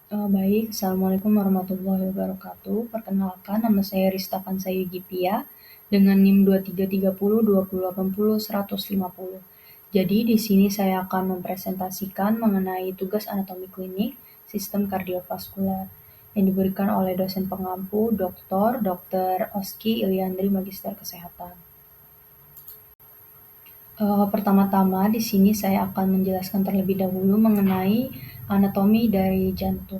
Baik, Assalamualaikum warahmatullahi wabarakatuh. Perkenalkan, nama saya Rista Fansaya Gipia dengan NIM 2330 2080 150. Jadi di sini saya akan mempresentasikan mengenai tugas anatomi klinik sistem kardiovaskular yang diberikan oleh dosen pengampu Dr. Oski Iliandri Magister Kesehatan. Pertama-tama di sini saya akan menjelaskan terlebih dahulu mengenai anatomi dari jantung.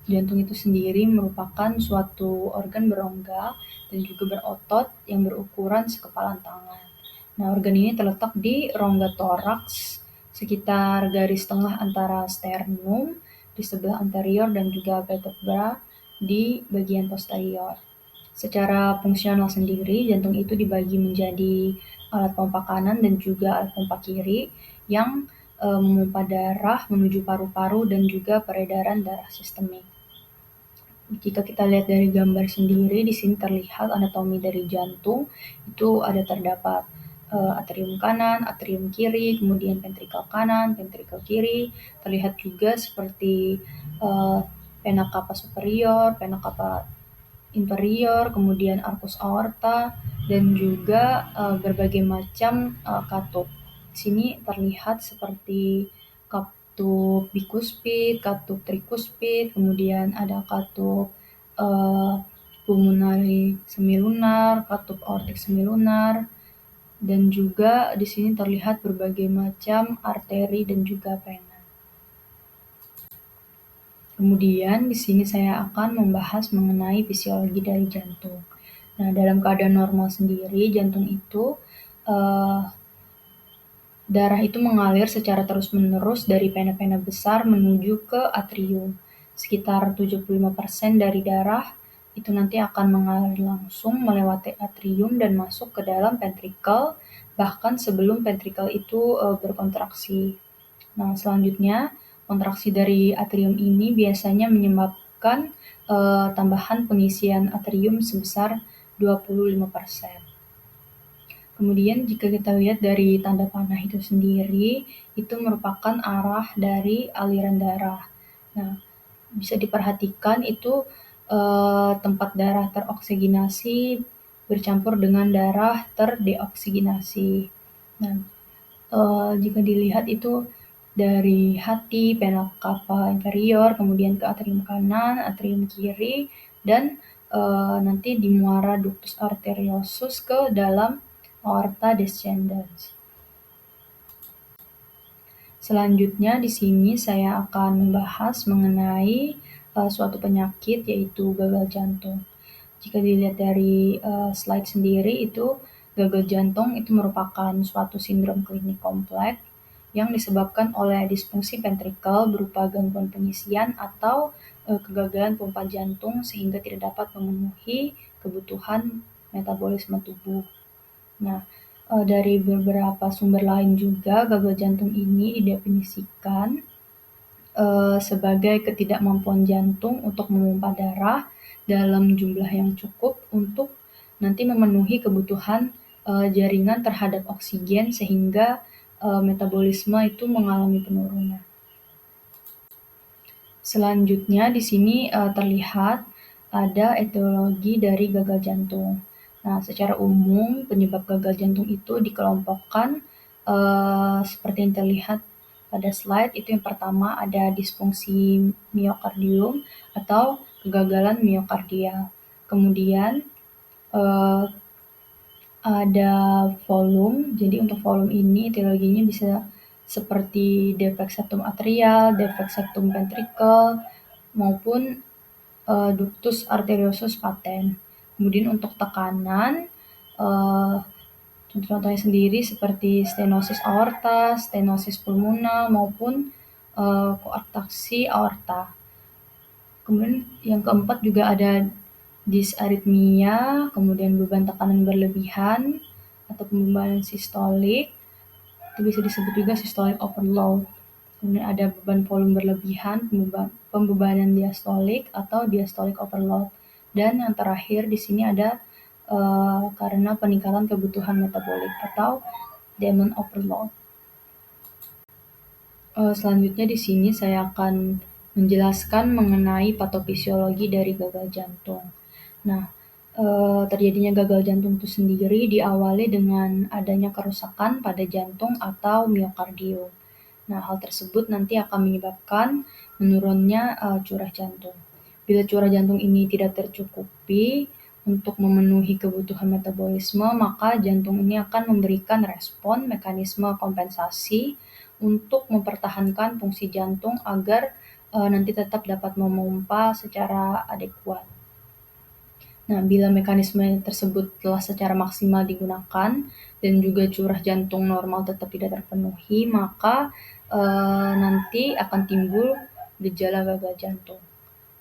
Jantung itu sendiri merupakan suatu organ berongga dan juga berotot yang berukuran sekepalan tangan. Nah, organ ini terletak di rongga toraks sekitar garis tengah antara sternum di sebelah anterior dan juga vertebra di bagian posterior. Secara fungsional sendiri, jantung itu dibagi menjadi alat pompa kanan dan juga alat pompa kiri yang memompa darah menuju paru-paru dan juga peredaran darah sistemik. Jika kita lihat dari gambar sendiri, di sini terlihat anatomi dari jantung, itu ada terdapat atrium kanan, atrium kiri, kemudian ventrikel kanan, ventrikel kiri, terlihat juga seperti vena cava superior, vena cava inferior, kemudian arcus aorta, dan juga berbagai macam katup. Di sini terlihat seperti katup bikuspid, katup trikuspid, kemudian ada katup pulmonary semilunar, katup aortic semilunar, dan juga di sini terlihat berbagai macam arteri dan juga vena. Kemudian di sini saya akan membahas mengenai fisiologi dari jantung. Nah, dalam keadaan normal sendiri, jantung itu darah itu mengalir secara terus-menerus dari vena-vena besar menuju ke atrium. Sekitar 75% dari darah itu nanti akan mengalir langsung melewati atrium dan masuk ke dalam ventrikel, bahkan sebelum ventrikel itu berkontraksi. Nah, selanjutnya kontraksi dari atrium ini biasanya menyebabkan tambahan pengisian atrium sebesar 25%. Kemudian jika kita lihat dari tanda panah itu sendiri, itu merupakan arah dari aliran darah. Nah, bisa diperhatikan itu tempat darah teroksigenasi bercampur dengan darah terdeoksigenasi. Nah, jika dilihat itu dari hati, vena cava inferior, kemudian ke atrium kanan, atrium kiri, dan nanti di muara ductus arteriosus ke dalam aorta descendens. Selanjutnya di sini saya akan membahas mengenai suatu penyakit yaitu gagal jantung. Jika dilihat dari slide sendiri itu gagal jantung itu merupakan suatu sindrom klinik kompleks yang disebabkan oleh disfungsi ventrikel berupa gangguan pengisian atau kegagalan pompa jantung sehingga tidak dapat memenuhi kebutuhan metabolisme tubuh. Nah, dari beberapa sumber lain juga gagal jantung ini didefinisikan sebagai ketidakmampuan jantung untuk memompa darah dalam jumlah yang cukup untuk nanti memenuhi kebutuhan jaringan terhadap oksigen sehingga metabolisme itu mengalami penurunan. Selanjutnya di sini terlihat ada etiologi dari gagal jantung. Nah, secara umum penyebab gagal jantung itu dikelompokkan seperti yang terlihat pada slide. Itu yang pertama ada disfungsi miokardium atau kegagalan miokardial. Kemudian ada volume. Jadi untuk volume ini etiologinya bisa seperti defek septum atrial, defek septum ventrikel, maupun ductus arteriosus patent. Kemudian untuk tekanan, contoh-contohnya sendiri seperti stenosis aorta, stenosis pulmonal, maupun koartaksi aorta. Kemudian yang keempat juga ada disaritmia, kemudian beban tekanan berlebihan, atau pembebanan sistolik, itu bisa disebut juga systolic overload. Kemudian ada beban volume berlebihan, pembebanan diastolik atau diastolic overload. Dan yang terakhir di sini ada karena peningkatan kebutuhan metabolik atau demand overload. Selanjutnya di sini saya akan menjelaskan mengenai patofisiologi dari gagal jantung. Nah, terjadinya gagal jantung itu sendiri diawali dengan adanya kerusakan pada jantung atau miokardium. Nah, hal tersebut nanti akan menyebabkan menurunnya curah jantung. Bila curah jantung ini tidak tercukupi untuk memenuhi kebutuhan metabolisme, maka jantung ini akan memberikan respon mekanisme kompensasi untuk mempertahankan fungsi jantung agar nanti tetap dapat memompa secara adekuat. Nah, bila mekanisme tersebut telah secara maksimal digunakan dan juga curah jantung normal tetap tidak terpenuhi, maka nanti akan timbul gejala gagal jantung.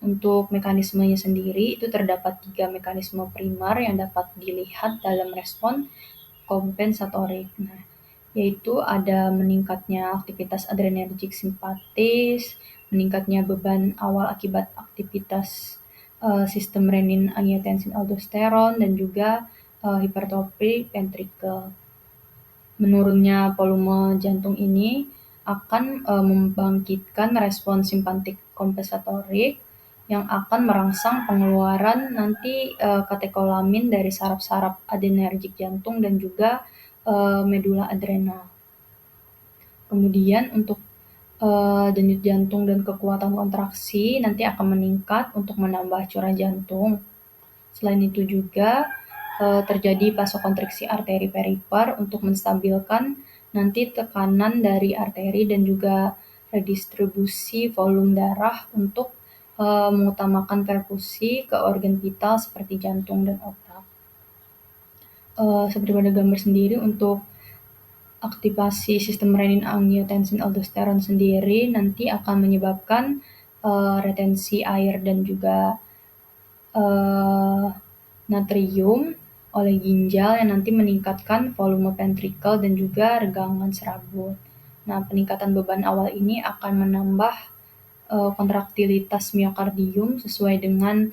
Untuk mekanismenya sendiri itu terdapat 3 mekanisme primer yang dapat dilihat dalam respon kompensatorik. Nah, yaitu ada meningkatnya aktivitas adrenergik simpatis, meningkatnya beban awal akibat aktivitas sistem renin, angiotensin, aldosteron, dan juga hipertrofi ventrikel. Menurunnya volume jantung ini akan membangkitkan respon simpatik kompensatorik yang akan merangsang pengeluaran nanti katekolamin dari saraf-saraf adrenergik jantung dan juga medula adrenal. Kemudian untuk denyut jantung dan kekuatan kontraksi nanti akan meningkat untuk menambah curah jantung. Selain itu juga terjadi vasokonstriksi arteri perifer untuk menstabilkan nanti tekanan dari arteri dan juga redistribusi volume darah untuk mengutamakan perfusi ke organ vital seperti jantung dan otak. Seperti pada gambar sendiri, untuk aktivasi sistem renin, angiotensin, aldosteron sendiri nanti akan menyebabkan retensi air dan juga natrium oleh ginjal yang nanti meningkatkan volume ventrikel dan juga regangan serabut. Nah, peningkatan beban awal ini akan menambah kontraktilitas miokardium sesuai dengan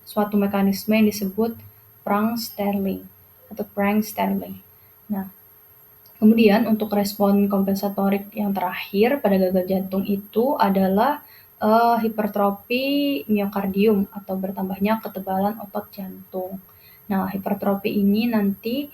suatu mekanisme yang disebut Frank-Starling atau Frank-Starling. Nah, kemudian untuk respon kompensatorik yang terakhir pada gagal jantung itu adalah hipertrofi miokardium atau bertambahnya ketebalan otot jantung. Nah, hipertrofi ini nanti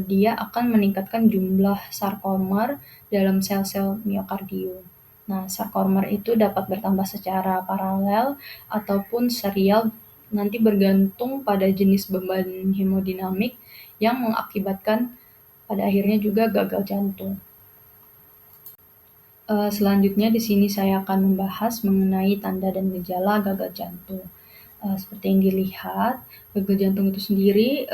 dia akan meningkatkan jumlah sarkomer dalam sel-sel miokardium. Nah, sarkomer itu dapat bertambah secara paralel ataupun serial nanti bergantung pada jenis beban hemodinamik yang mengakibatkan pada akhirnya juga gagal jantung. Selanjutnya di sini saya akan membahas mengenai tanda dan gejala gagal jantung. Seperti yang dilihat, gagal jantung itu sendiri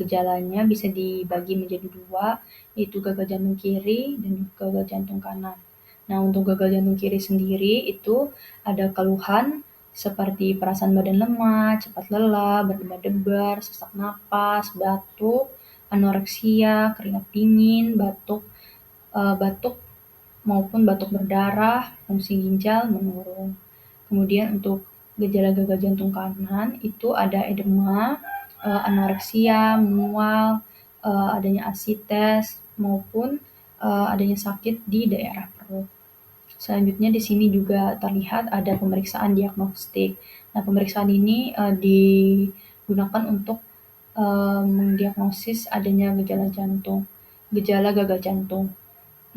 gejalanya bisa dibagi menjadi 2, yaitu gagal jantung kiri dan juga gagal jantung kanan. Nah, untuk gagal jantung kiri sendiri itu ada keluhan seperti perasaan badan lemah, cepat lelah, berdebar-debar, sesak napas, batuk, anoreksia, keringat dingin, batuk maupun batuk berdarah, fungsi ginjal menurun. Kemudian untuk gejala gagal jantung kanan itu ada edema, anoreksia, mual, adanya asites maupun adanya sakit di daerah perut. Selanjutnya di sini juga terlihat ada pemeriksaan diagnostik. Nah, pemeriksaan ini digunakan untuk mendiagnosis adanya gejala gagal jantung.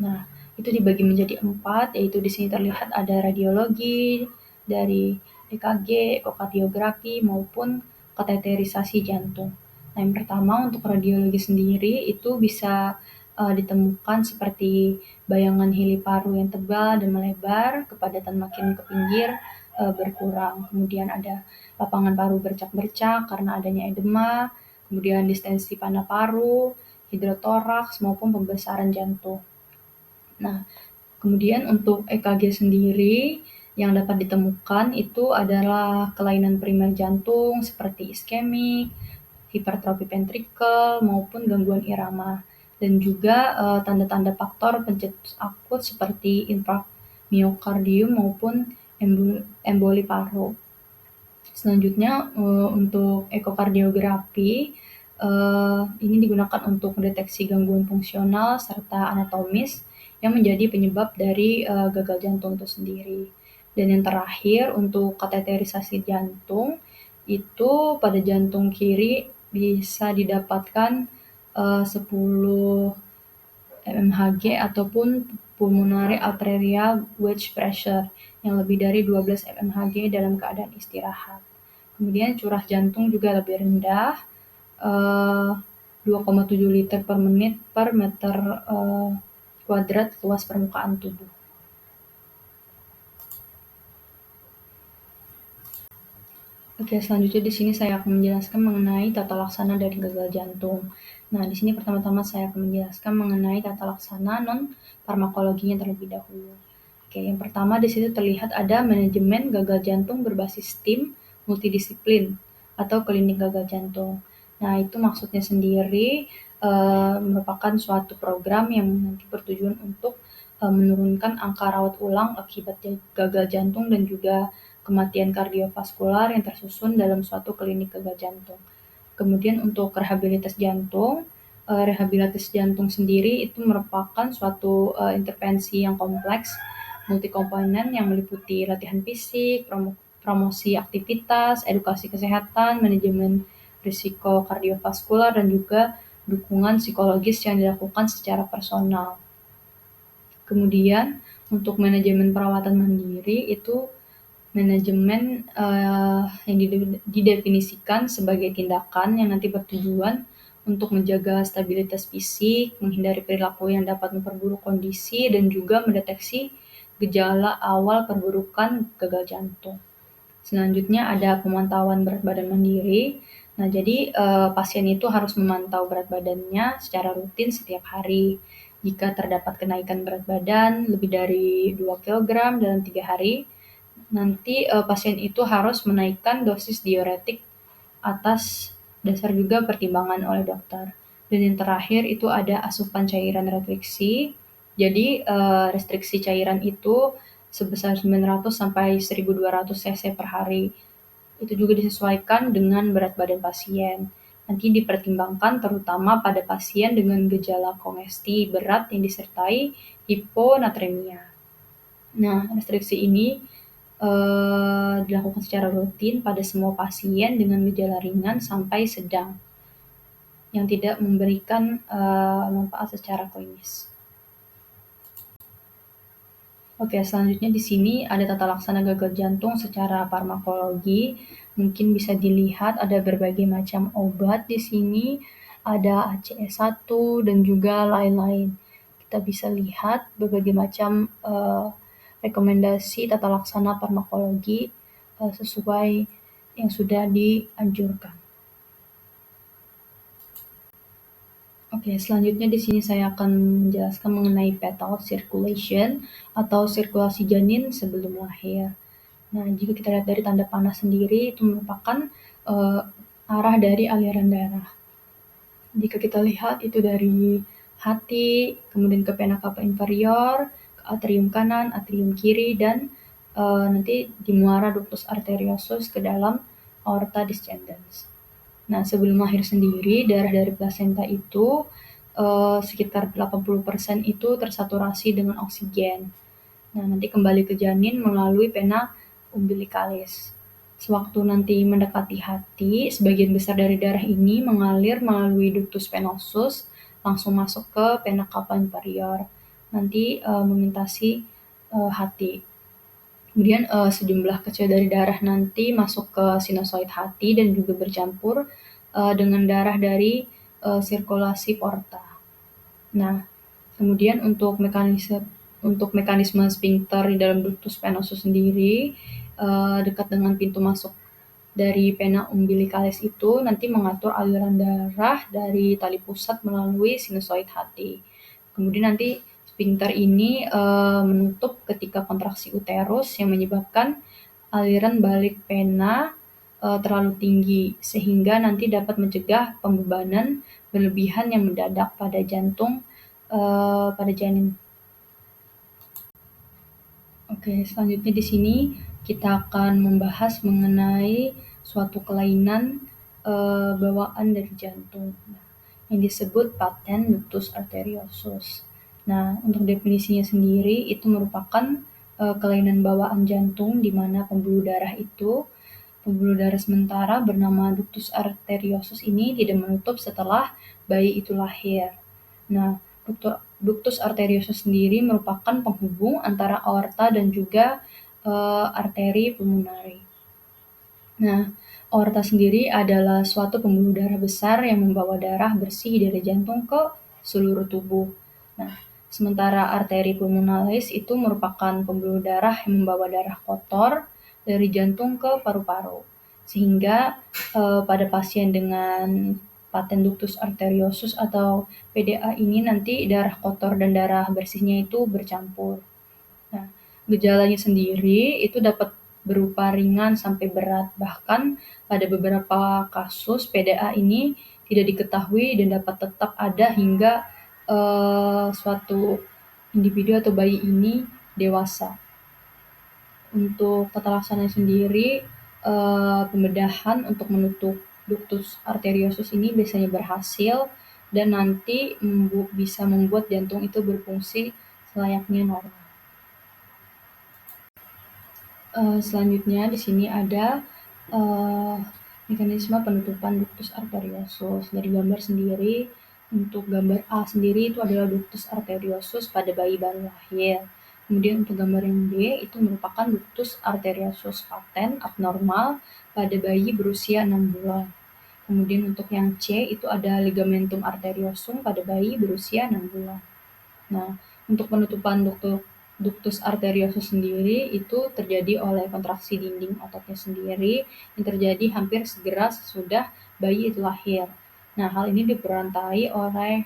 Nah, itu dibagi menjadi 4, yaitu di sini terlihat ada radiologi dari EKG, ekokardiografi maupun kateterisasi jantung. Nah, yang pertama untuk radiologi sendiri itu bisa ditemukan seperti bayangan hili paru yang tebal dan melebar, kepadatan makin ke pinggir berkurang. Kemudian ada lapangan paru bercak-bercak karena adanya edema, kemudian distensi pana paru, hidrotoraks maupun pembesaran jantung. Nah, kemudian untuk EKG sendiri yang dapat ditemukan itu adalah kelainan primer jantung seperti iskemik, hipertrofi ventrikel maupun gangguan irama, dan juga tanda-tanda faktor pencetus akut seperti infark miokardium maupun emboli paru. Selanjutnya untuk ekokardiografi ini digunakan untuk mendeteksi gangguan fungsional serta anatomis yang menjadi penyebab dari gagal jantung itu sendiri. Dan yang terakhir untuk kateterisasi jantung itu pada jantung kiri bisa didapatkan 10 mmHg ataupun pulmonary arterial wedge pressure yang lebih dari 12 mmHg dalam keadaan istirahat. Kemudian curah jantung juga lebih rendah, 2,7 liter per menit per meter kuadrat luas permukaan tubuh. Oke, selanjutnya di sini saya akan menjelaskan mengenai tata laksana dari gagal jantung. Nah, di sini pertama-tama saya akan menjelaskan mengenai tata laksana non farmakologinya terlebih dahulu. Oke, yang pertama di situ terlihat ada manajemen gagal jantung berbasis tim multidisiplin atau klinik gagal jantung. Nah, itu maksudnya sendiri merupakan suatu program yang nanti bertujuan untuk menurunkan angka rawat ulang akibat gagal jantung dan juga kematian kardiovaskular yang tersusun dalam suatu klinik gagal jantung. Kemudian untuk rehabilitasi jantung sendiri itu merupakan suatu intervensi yang kompleks, multikomponen yang meliputi latihan fisik, promosi aktivitas, edukasi kesehatan, manajemen risiko kardiovaskular, dan juga dukungan psikologis yang dilakukan secara personal. Kemudian untuk manajemen perawatan mandiri itu manajemen yang didefinisikan sebagai tindakan yang nanti bertujuan untuk menjaga stabilitas fisik, menghindari perilaku yang dapat memperburuk kondisi, dan juga mendeteksi gejala awal perburukan gagal jantung. Selanjutnya ada pemantauan berat badan mandiri. Nah, jadi pasien itu harus memantau berat badannya secara rutin setiap hari. Jika terdapat kenaikan berat badan lebih dari 2 kg dalam 3 hari, nanti pasien itu harus menaikkan dosis diuretik atas dasar juga pertimbangan oleh dokter. Dan yang terakhir itu ada asupan cairan restriksi. Jadi restriksi cairan itu sebesar 900 sampai 1200 cc per hari. Itu juga disesuaikan dengan berat badan pasien. Nanti dipertimbangkan terutama pada pasien dengan gejala kongesti berat yang disertai hiponatremia. Nah, restriksi ini dilakukan secara rutin pada semua pasien dengan gejala ringan sampai sedang yang tidak memberikan manfaat secara klinis. Oke, selanjutnya di sini ada tata laksana gagal jantung secara farmakologi. Mungkin bisa dilihat ada berbagai macam obat di sini, ada ACE1 dan juga lain-lain. Kita bisa lihat berbagai macam rekomendasi tata laksana farmakologi sesuai yang sudah dianjurkan. Oke, selanjutnya di sini saya akan menjelaskan mengenai fetal circulation atau sirkulasi janin sebelum lahir. Nah, jika kita lihat dari tanda panah sendiri, itu merupakan arah dari aliran darah. Jika kita lihat itu dari hati, kemudian ke vena cava inferior, ke atrium kanan, atrium kiri, dan nanti di muara ductus arteriosus ke dalam aorta descendens. Nah, sebelum lahir sendiri, darah dari plasenta itu sekitar 80% itu tersaturasi dengan oksigen. Nah, nanti kembali ke janin melalui vena umbilicalis. Sewaktu nanti mendekati hati, sebagian besar dari darah ini mengalir melalui ductus venosus langsung masuk ke vena cava inferior. Nanti memintasi hati. Kemudian sejumlah kecil dari darah nanti masuk ke sinusoid hati dan juga bercampur dengan darah dari sirkulasi porta. Nah, kemudian untuk mekanisme sphincter di dalam ductus venosus sendiri dekat dengan pintu masuk dari vena umbilicalis itu nanti mengatur aliran darah dari tali pusat melalui sinusoid hati. Kemudian nanti sphincter ini menutup ketika kontraksi uterus yang menyebabkan aliran balik vena terlalu tinggi sehingga nanti dapat mencegah pembebanan berlebihan yang mendadak pada jantung pada janin. Oke, selanjutnya di sini kita akan membahas mengenai suatu kelainan bawaan dari jantung yang disebut patent ductus arteriosus. Nah, untuk definisinya sendiri itu merupakan kelainan bawaan jantung di mana pembuluh darah sementara bernama ductus arteriosus ini tidak menutup setelah bayi itu lahir. Nah, ductus arteriosus sendiri merupakan penghubung antara aorta dan juga arteri pulmonari. Nah, aorta sendiri adalah suatu pembuluh darah besar yang membawa darah bersih dari jantung ke seluruh tubuh. Nah, sementara arteri pulmonalis itu merupakan pembuluh darah yang membawa darah kotor dari jantung ke paru-paru. Sehingga pada pasien dengan paten ductus arteriosus atau PDA ini nanti darah kotor dan darah bersihnya itu bercampur. Nah, gejalanya sendiri itu dapat berupa ringan sampai berat. Bahkan pada beberapa kasus PDA ini tidak diketahui dan dapat tetap ada hingga suatu individu atau bayi ini dewasa. Untuk tata laksananya sendiri, pembedahan untuk menutup ductus arteriosus ini biasanya berhasil dan nanti bisa membuat jantung itu berfungsi selayaknya normal. Selanjutnya di sini ada mekanisme penutupan ductus arteriosus. Dari gambar sendiri, untuk gambar A sendiri itu adalah ductus arteriosus pada bayi baru lahir. Kemudian untuk gambar yang B itu merupakan ductus arteriosus paten abnormal pada bayi berusia 6 bulan. Kemudian untuk yang C itu ada ligamentum arteriosum pada bayi berusia 6 bulan. Nah, untuk penutupan ductus arteriosus sendiri itu terjadi oleh kontraksi dinding ototnya sendiri yang terjadi hampir segera sesudah bayi itu lahir. Nah, hal ini diperantai oleh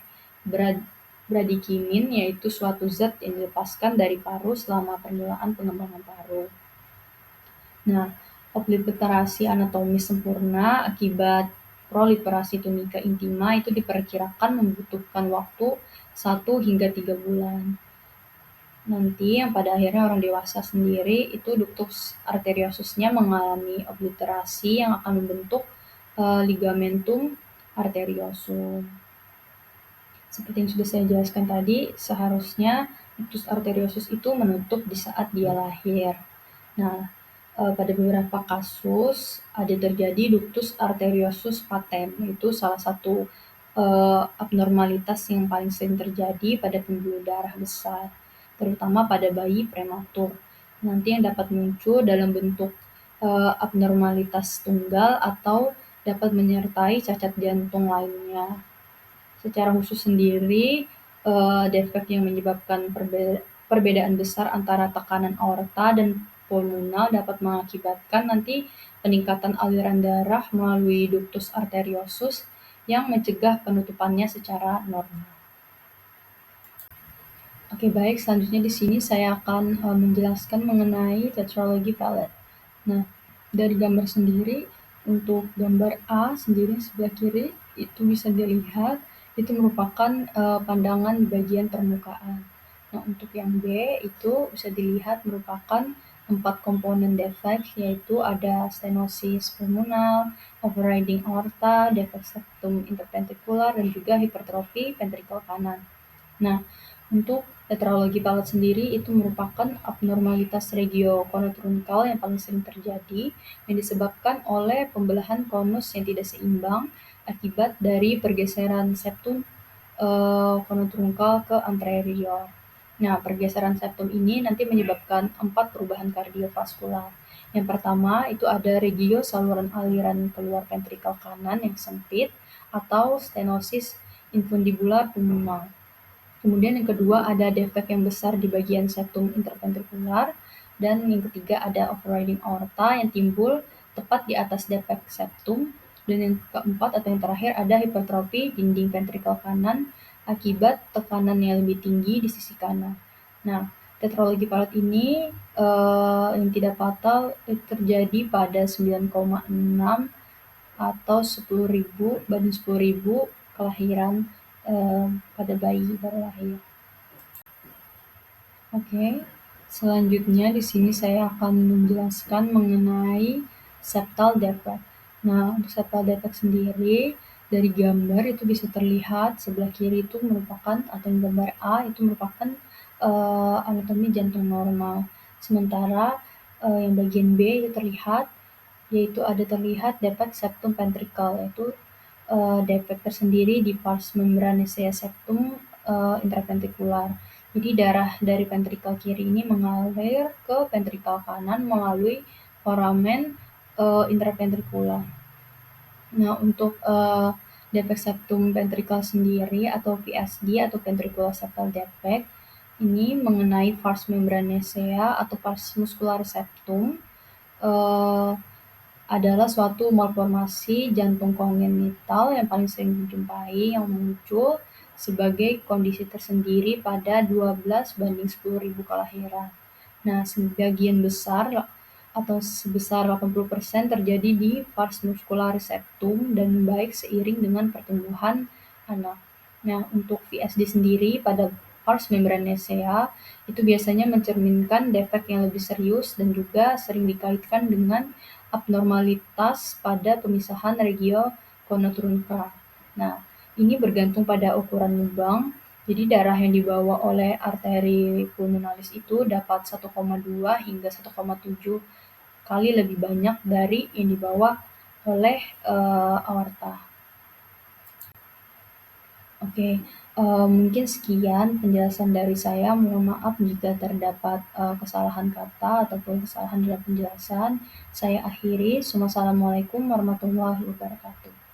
bradikinin, yaitu suatu zat yang dilepaskan dari paru selama permulaan pengembangan paru. Nah, obliterasi anatomis sempurna akibat proliferasi tunika intima itu diperkirakan membutuhkan waktu 1 hingga 3 bulan. Nanti yang pada akhirnya orang dewasa sendiri itu ductus arteriosusnya mengalami obliterasi yang akan membentuk ligamentum arteriosum. Seperti yang sudah saya jelaskan tadi, seharusnya ductus arteriosus itu menutup di saat dia lahir. Nah, pada beberapa kasus ada terjadi ductus arteriosus paten, itu salah satu abnormalitas yang paling sering terjadi pada pembuluh darah besar, terutama pada bayi prematur. Nanti yang dapat muncul dalam bentuk abnormalitas tunggal atau dapat menyertai cacat jantung lainnya. Secara khusus sendiri, defek yang menyebabkan perbedaan besar antara tekanan aorta dan pulmonal dapat mengakibatkan nanti peningkatan aliran darah melalui ductus arteriosus yang mencegah penutupannya secara normal. Oke, baik. Selanjutnya di sini saya akan menjelaskan mengenai tetralogy palate. Nah, dari gambar sendiri, untuk gambar A sendiri sebelah kiri itu bisa dilihat itu merupakan pandangan di bagian permukaan. Nah, untuk yang B itu bisa dilihat merupakan 4 komponen defek, yaitu ada stenosis pulmonal, overriding aorta, defek septum interventrikular, dan juga hipertrofi ventrikel kanan. Nah, untuk tetralogy palate sendiri itu merupakan abnormalitas regiokonotruncal yang paling sering terjadi yang disebabkan oleh pembelahan konus yang tidak seimbang akibat dari pergeseran septum konotruncal ke anterior. Nah, pergeseran septum ini nanti menyebabkan 4 perubahan kardiovaskular. Yang pertama itu ada regio saluran aliran keluar ventrikel kanan yang sempit atau stenosis infundibular pulmonal. Kemudian yang kedua ada defek yang besar di bagian septum interventrikular, dan yang ketiga ada overriding aorta yang timbul tepat di atas defek septum, dan yang keempat atau yang terakhir ada hipertrofi dinding ventrikel kanan akibat tekanan yang lebih tinggi di sisi kanan. Nah, tetralogy palate ini yang tidak fatal terjadi pada 9,6 atau 10.000 banding 10.000 kelahiran pada bayi baru lahir. Oke, selanjutnya di sini saya akan menjelaskan mengenai septal defect. Nah, untuk septal defect sendiri dari gambar itu bisa terlihat sebelah kiri itu merupakan, atau gambar A itu merupakan anatomi jantung normal. Sementara yang bagian B itu terlihat, yaitu ada terlihat defek septum ventricle, yaitu defek tersendiri di pars membranesia septum intraventrikular. Jadi darah dari ventrikel kiri ini mengalir ke ventrikel kanan melalui foramen intraventrikular. Nah, untuk defek septum ventricle sendiri atau VSD atau ventricular septal defect ini mengenai pars membranesia atau pars muscularis septum adalah suatu malformasi jantung kongenital yang paling sering dijumpai yang muncul sebagai kondisi tersendiri pada 12/10.000 kelahiran. Nah, sebagian besar atau sebesar 80% terjadi di pars muscularis septum dan membaik seiring dengan pertumbuhan anak. Nah, untuk VSD sendiri pada pars membranesia itu biasanya mencerminkan defek yang lebih serius dan juga sering dikaitkan dengan abnormalitas pada pemisahan regio konotrunca. Nah, ini bergantung pada ukuran lubang. Jadi darah yang dibawa oleh arteri pulmonalis itu dapat 1,2 hingga 1,7 kali lebih banyak dari yang dibawa oleh aorta. Oke, mungkin sekian penjelasan dari saya. Mohon maaf jika terdapat kesalahan kata ataupun kesalahan dalam penjelasan. Saya akhiri. Wassalamualaikum warahmatullahi wabarakatuh.